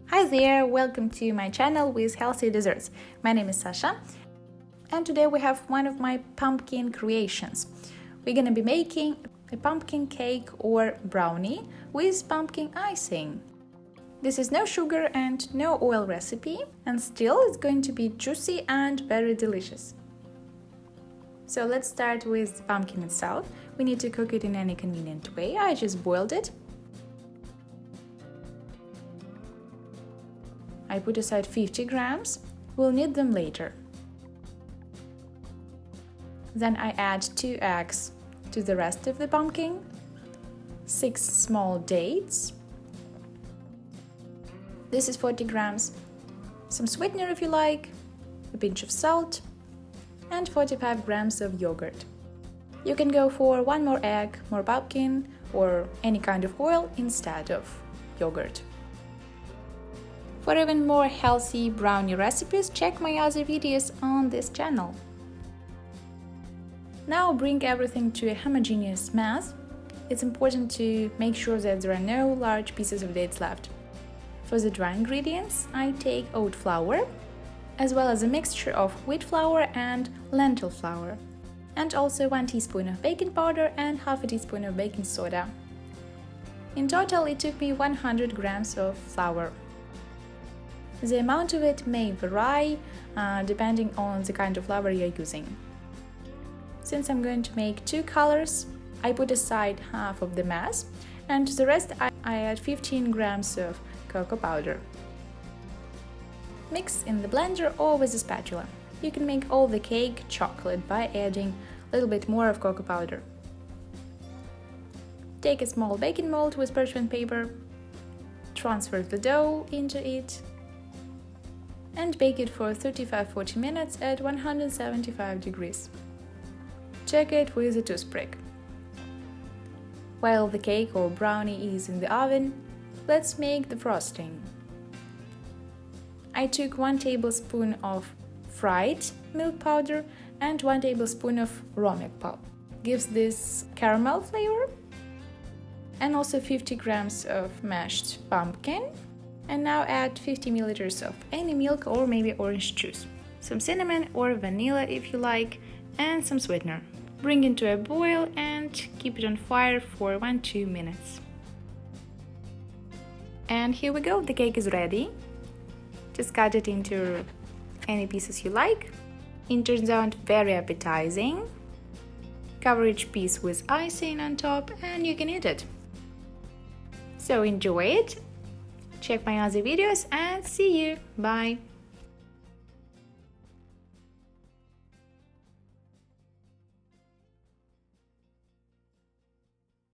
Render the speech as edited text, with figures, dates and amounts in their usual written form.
Hi there, welcome to my channel with healthy desserts. My name is Sasha and today we have one of my pumpkin creations. We're gonna be making a pumpkin cake or brownie with pumpkin icing. This is no sugar and no oil recipe, and still it's going to be juicy and very delicious. So let's start with the pumpkin itself. We need to cook it in any convenient way. I just boiled it. I put aside 50 grams. We'll need them later. Then I add 2 eggs to the rest of the pumpkin, 6 small dates. This is 40 grams, some sweetener if you like, a pinch of salt, and 45 grams of yogurt. You can go for 1 more egg, more pumpkin, or any kind of oil instead of yogurt. For even more healthy brownie recipes, check my other videos on this channel. Now bring everything to a homogeneous mass. It's important to make sure that there are no large pieces of dates left. For the dry ingredients, I take oat flour, as well as a mixture of wheat flour and lentil flour, and also 1 teaspoon of baking powder and half a teaspoon of baking soda. In total, it took me 100 grams of flour. The amount of it may vary depending on the kind of flour you're using. Since I'm going to make 2 colors, I put aside half of the mass, and to the rest I add 15 grams of cocoa powder. Mix in the blender or with a spatula. You can make all the cake chocolate by adding a little bit more of cocoa powder. Take a small baking mold with parchment paper, transfer the dough into it, and bake it for 35-40 minutes at 175 degrees. Check it with a toothpick. While the cake or brownie is in the oven, let's make the frosting. I took 1 tablespoon of fried milk powder and 1 tablespoon of raw milk pulp. Gives this caramel flavor. And also 50 grams of mashed pumpkin. And now add 50 milliliters of any milk or maybe orange juice. Some cinnamon or vanilla if you like, and some sweetener. Bring it to a boil and keep it on fire for 1-2 minutes. And here we go, the cake is ready. Just cut it into any pieces you like. It turns out very appetizing. Cover each piece with icing on top and you can eat it. So enjoy it. Check my other videos and see you. Bye!